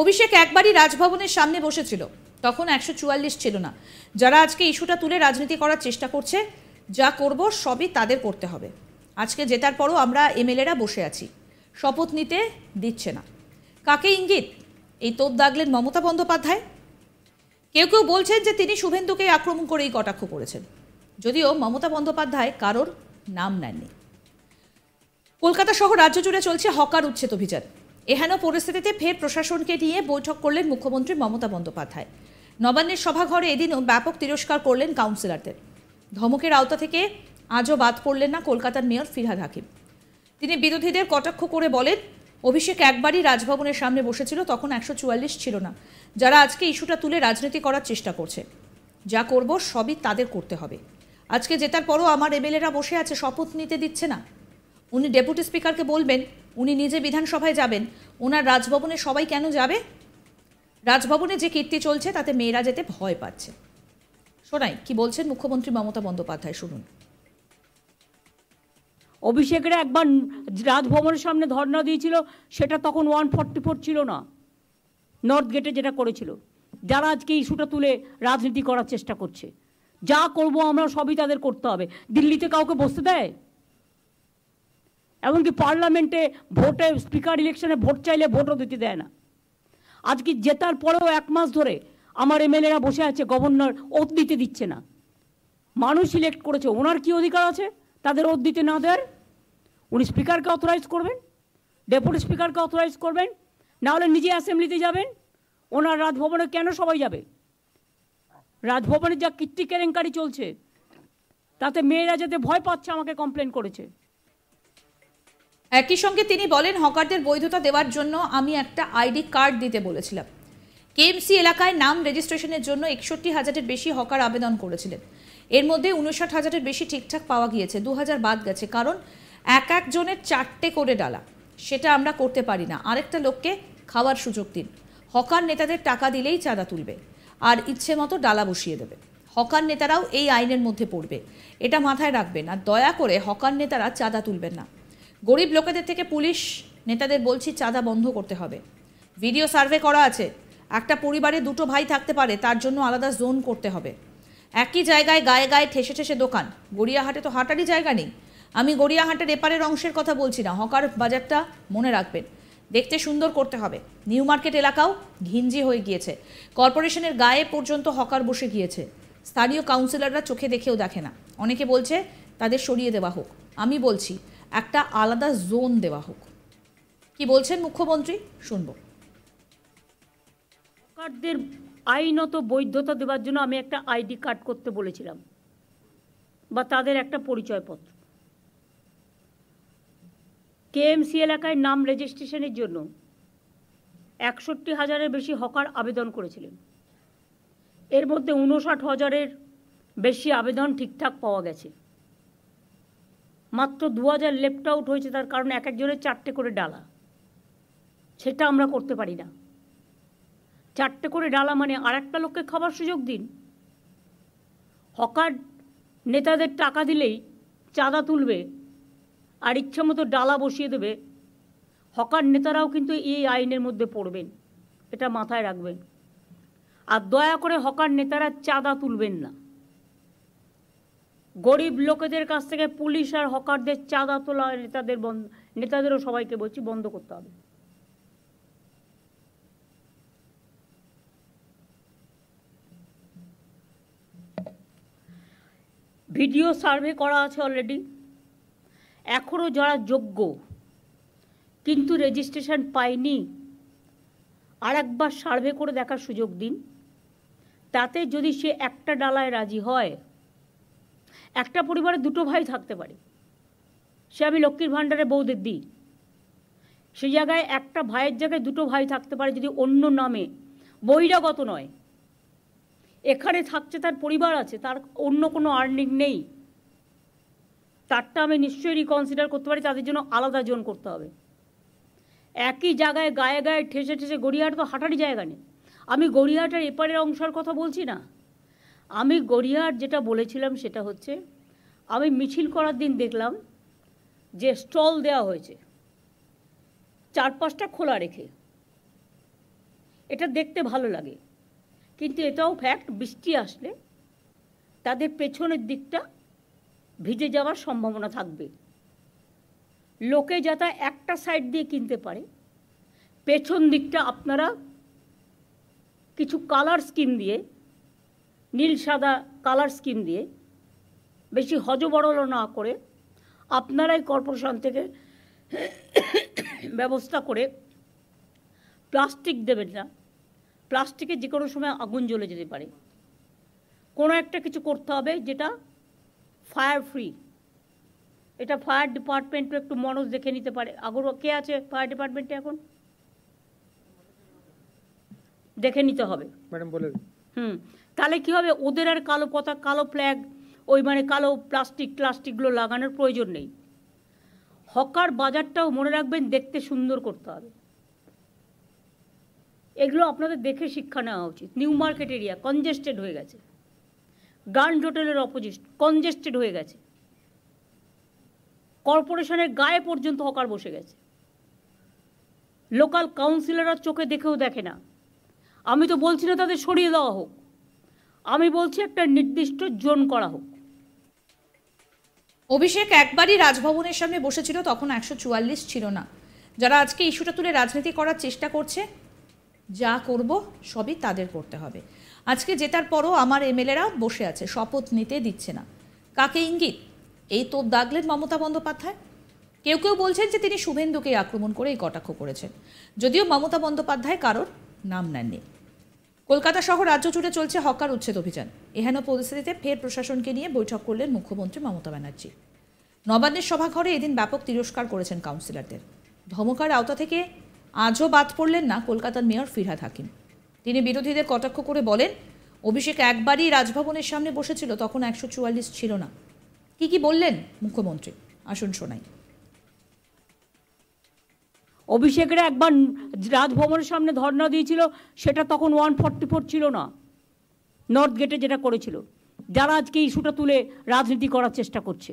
অভিষেক একবারই রাজভবনের সামনে বসেছিল, তখন 144 ছিল না। যারা আজকে ইস্যুটা তুলে রাজনীতি করার চেষ্টা করছে, যা করব সবই তাদের করতে হবে। আজকে জেতার পরও আমরা এমএলএরা বসে আছি, শপথ নিতে দিচ্ছে না। কাকে ইঙ্গিত? এই তোপ দাগলেন মমতা বন্দ্যোপাধ্যায়। কেউ কেউ বলছেন যে তিনি শুভেন্দুকে আক্রমণ করেই কটাক্ষ করেছেন, যদিও মমতা বন্দ্যোপাধ্যায় কারোর নাম নেননি। কলকাতা সহ রাজ্য জুড়ে চলছে হকার উচ্ছেদ অভিযান। এহেন পরিস্থিতিতে ফের প্রশাসনকে নিয়ে বৈঠক করলেন মুখ্যমন্ত্রী মমতা বন্দ্যোপাধ্যায়। নবান্নের সভাঘরে এদিনও ব্যাপক তিরস্কার করলেন কাউন্সিলরদের। ধমকের আওতা থেকে আজও বাদ পড়লেন না কলকাতার মেয়র ফিরহাদ হাকিম। তিনি বিরোধীদের কটাক্ষ করে বলেন, অভিষেক একবারই রাজভবনের সামনে বসেছিল, তখন 144 ছিল না। যারা আজকে ইস্যুটা তুলে রাজনীতি করার চেষ্টা করছে, যা করব সবই তাদের করতে হবে। আজকে জেতার পরও আমার এমএলএরা বসে আছে, শপথ নিতে দিচ্ছে না। উনি ডেপুটি স্পিকারকে বলবেন, উনি নিজে বিধানসভায় যাবেন। ওনার রাজভবনে সবাই কেন যাবে? রাজভবনে যে কীর্তি চলছে তাতে মেয়েরা যেতে ভয় পাচ্ছে। শোনাই কি বলছেন মুখ্যমন্ত্রী মমতা বন্দ্যোপাধ্যায়, শুনুন। অভিষেকের একবার রাজভবনের সামনে ধর্ণা দিয়েছিল, সেটা তখন 144 ছিল না, নর্থ গেটে যেটা করেছিল। যারা আজকে ইস্যুটা তুলে রাজনীতি করার চেষ্টা করছে, যা করব আমরা সবই তাদের করতে হবে। দিল্লিতে কাউকে বসতে দেয়? এমনকি পার্লামেন্টে ভোটে, স্পিকার ইলেকশনে ভোট চাইলে ভোটও দিতে দেয় না। আজকে জেতার পরেও 1 মাস ধরে আমার এমএলএরা বসে আছে, গভর্নর ওথ দিতে দিচ্ছে না। মানুষ সিলেক্ট করেছে, ওনার কি অধিকার আছে তাদের ওথ দিতে না দেওয়ার? উনি স্পিকারকে অথরাইজ করবেন, ডেপুটি স্পিকারকে অথরাইজ করবেন, না হলে নিজে অ্যাসেম্বলিতে যাবেন। ওনার রাজভবনে কেন সবাই যাবে? রাজভবনে যা কীর্তি কেলেঙ্কারি চলছে, তাতে মেয়েরা যেতে ভয় পাচ্ছে, আমাকে কমপ্লেন করেছে। একই সঙ্গে তিনি বলেন, হকারদের বৈধতা দেওয়ার জন্য আমি একটা আইডি কার্ড দিতে বলেছিলাম। কেএমসি এলাকায় নাম রেজিস্ট্রেশনের জন্য 61,000-এর বেশি হকার আবেদন করেছিলেন। এর মধ্যে 59,000-এর বেশি ঠিকঠাক পাওয়া গিয়েছে, 2,000 বাদ গেছে। কারণ এক জনের 4টে করে ডালা, সেটা আমরা করতে পারি না। আরেকটা লোককে খাওয়ার সুযোগ দিন। হকার নেতাদের টাকা দিলেই চাঁদা তুলবে আর ইচ্ছে মতো ডালা বসিয়ে দেবে। হকার নেতারাও এই আইনের মধ্যে পড়বে, এটা মাথায় রাখবেন। আর দয়া করে হকার নেতারা চাঁদা তুলবেন না। গরিব লোকেদের থেকে পুলিশ নেতাদের বলছি, চাঁদা বন্ধ করতে হবে। ভিডিও সার্ভে করা আছে, একটা পরিবারে 2টো ভাই থাকতে পারে, তার জন্য আলাদা জোন করতে হবে। একই জায়গায় গায়ে গায়ে ঠেসে ঠেসে দোকান। গড়িয়াহাটে তো হাঁটারই জায়গা নেই। আমি গড়িয়াহাটের এপারের অংশের কথা বলছি না। হকার বাজারটা মনে রাখবেন, দেখতে সুন্দর করতে হবে। নিউ মার্কেট এলাকাও ঘিঞ্জি হয়ে গিয়েছে, কর্পোরেশনের গায়ে পর্যন্ত হকার বসে গিয়েছে। স্থানীয় কাউন্সিলররা চোখে দেখেও দেখে না। অনেকে বলছে তাদের সরিয়ে দেওয়া হোক, আমি বলছি একটা আলাদা জোন দেওয়া হোক। কি বলছেন মুখ্যমন্ত্রী, শুনব। হকারদের আইনত বৈধতা দেওয়ার জন্য আমি একটা আইডি কার্ড করতে বলেছিলাম, বা তাদের একটা পরিচয়পত্র। কেএমসি এলাকায় নাম রেজিস্ট্রেশনের জন্য 61,000-এর বেশি হকার আবেদন করেছিলেন। এর মধ্যে 59,000-এর বেশি আবেদন ঠিকঠাক পাওয়া গেছে। মাত্র 2,000 লেফট আউট হয়েছে, তার কারণ এক একজনের 4টে করে ডালা। সেটা আমরা করতে পারি না। 4টে করে ডালা মানে আর একটা লোককে খাবার সুযোগ দিন। হকার নেতাদের টাকা দিলেই চাঁদা তুলবে আর ইচ্ছা মতো ডালা বসিয়ে দেবে। হকার নেতারাও কিন্তু এই আইনের মধ্যে পড়বেন, এটা মাথায় রাখবেন। আর দয়া করে হকার নেতারা চাঁদা তুলবেন না। গরিব লোকেদের কাছ থেকে পুলিশ আর হকারদের চাঁদা তোলা, নেতাদেরও সবাইকে বলছি বন্ধ করতে হবে। ভিডিও সার্ভে করা আছে অলরেডি। এখনও যারা যোগ্য কিন্তু রেজিস্ট্রেশন পায়নি, আর একবার সার্ভে করে দেখার সুযোগ দিন। তাতে যদি সে একটা ডালায় রাজি হয়, একটা পরিবারে 2টো ভাই থাকতে পারে, সে আমি লক্ষ্মীর ভাণ্ডারে বউদের দিই, সেই জায়গায় একটা ভাইয়ের জায়গায় 2টো ভাই থাকতে পারে যদি অন্য নামে, বহিরাগত নয়। এখানে থাকছে, তার পরিবার আছে, তার অন্য কোনো আর্নিং নেই, তারটা আমি নিশ্চয়ই রিকনসিডার করতে পারি। তাদের জন্য আলাদা জোন করতে হবে। একই জায়গায় গায়ে গায়ে ঠেসে ঠেসে, গড়িয়াহাট তো হাঁটারই জায়গা নেই। আমি গড়িয়াহাটের এপারের অংশের কথা বলছি না। আমি গড়িয়াহাট যেটা বলেছিলাম সেটা হচ্ছে, আমি মিছিল করার দিন দেখলাম যে স্টল দেওয়া হয়েছে 4-5টা খোলা রেখে। এটা দেখতে ভালো লাগে, কিন্তু এটাও ফ্যাক্ট, বৃষ্টি আসলে তাদের পেছনের দিকটা ভিজে যাওয়ার সম্ভাবনা থাকবে। লোকে যাতে একটা সাইড দিয়ে কিনতে পারে, পেছন দিকটা আপনারা কিছু কালার স্কিম দিয়ে, নীল সাদা কালার স্কিম দিয়ে, বেশি হজবরল না করে আপনারাই কর্পোরেশন থেকে ব্যবস্থা করে প্লাস্টিক দেবেন না। প্লাস্টিকে যে কোনো সময় আগুন জ্বলে যেতে পারে। কোনো একটা কিছু করতে হবে যেটা ফায়ার ফ্রি। এটা ফায়ার ডিপার্টমেন্টও একটু মনোজ দেখে নিতে পারে। আগরও কে আছে ফায়ার ডিপার্টমেন্টে এখন? দেখে নিতে হবে ম্যাডাম বলে। তাহলে কী হবে, ওদের আর কালো পতাকা, কালো ফ্ল্যাগ, ওই মানে কালো প্লাস্টিকগুলো লাগানোর প্রয়োজন নেই। হকার বাজারটাও মনে রাখবেন দেখতে সুন্দর করতে হবে। এগুলো আপনাদের দেখে শিক্ষা নেওয়া উচিত। নিউ মার্কেট এরিয়া কনজেস্টেড হয়ে গেছে, গ্র্যান্ড হোটেলের অপোজিট কনজেস্টেড হয়ে গেছে, কর্পোরেশনের গায়ে পর্যন্ত হকার বসে গেছে। লোকাল কাউন্সিলররা চোখে দেখেও দেখে না। আমি তো বলছি না তাদের সরিয়ে দেওয়া হোক, আমি বলছি একটা নির্দিষ্ট জোন করা হোক। অভিষেক একবারই রাজভবনের সামনে বসেছিল, তখন 144 ছিল না। যারা আজকে ইস্যুটা তুলে রাজনীতি করার চেষ্টা করছে, যা করব সবই তাদের করতে হবে। আজকে জেতার পরও আমার এমএলএরা বসে আছে, শপথ নিতে দিচ্ছে না। কাকে ইঙ্গিত? এই তোপ দাগলেন মমতা বন্দ্যোপাধ্যায়। কেউ কেউ বলছেন যে তিনি শুভেন্দুকে আক্রমণ করে এই কটাক্ষ করেছেন, যদিও মমতা বন্দ্যোপাধ্যায় কারোর নাম নেননি। কলকাতা সহ রাজ্য জুড়ে চলছে হকার উচ্ছেদ অভিযান। এহেন পরিস্থিতিতে ফের প্রশাসনকে নিয়ে বৈঠক করলেন মুখ্যমন্ত্রী মমতা ব্যানার্জি। নবান্নের সভাঘরে এদিন ব্যাপক তিরস্কার করেছেন কাউন্সিলরদের। ধমকার আওতা থেকে আজও বাদ পড়লেন না কলকাতার মেয়র ফিরহাদ হাকিম। তিনি বিরোধীদের কটাক্ষ করে বলেন, অভিষেক একবারই রাজভবনের সামনে বসেছিল, তখন 144 ছিল না। কি বললেন মুখ্যমন্ত্রী, আসুন শোনাই। অভিষেকের একবার রাজভবনের সামনে ধর্ণা দিয়েছিল, সেটা তখন 144 ছিল না, নর্থ গেটে যেটা করেছিল। যারা আজকে ইস্যুটা তুলে রাজনীতি করার চেষ্টা করছে,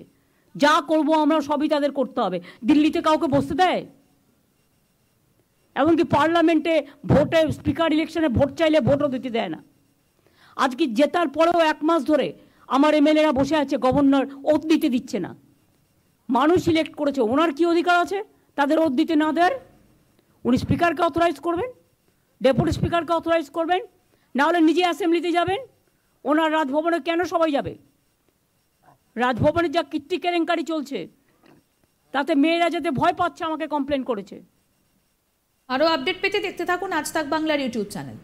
যা করব আমরা সবই তাদের করতে হবে। দিল্লিতে কাউকে বসতে দেয়? এমনকি পার্লামেন্টে ভোটে, স্পিকার ইলেকশনে ভোট চাইলে ভোটও দিতে দেয় না। আজকে জেতার পরেও 1 মাস ধরে আমার এমএলএরা বসে আছে, গভর্নর ওথ দিতে দিচ্ছে না। মানুষ ইলেক্ট করেছে, ওনার কি অধিকার আছে তাদের ওথ দিতে না দেওয়ার? উনি স্পিকারকে অথরাইজ করবেন, ডেপুটি স্পিকারকে অথরাইজ করবেন, না হলে নিজে অ্যাসেম্বলিতে যাবেন। ওনার রাজভবনে কেন সবাই যাবে? রাজভবনে যা কীর্তি কেলেঙ্কারি চলছে, তাতে মেয়েরা যাতে ভয় পাচ্ছে আমাকে কমপ্লেন করেছে। আরও আপডেট পেতে দেখতে থাকুন আজ তাক বাংলার ইউটিউব চ্যানেল।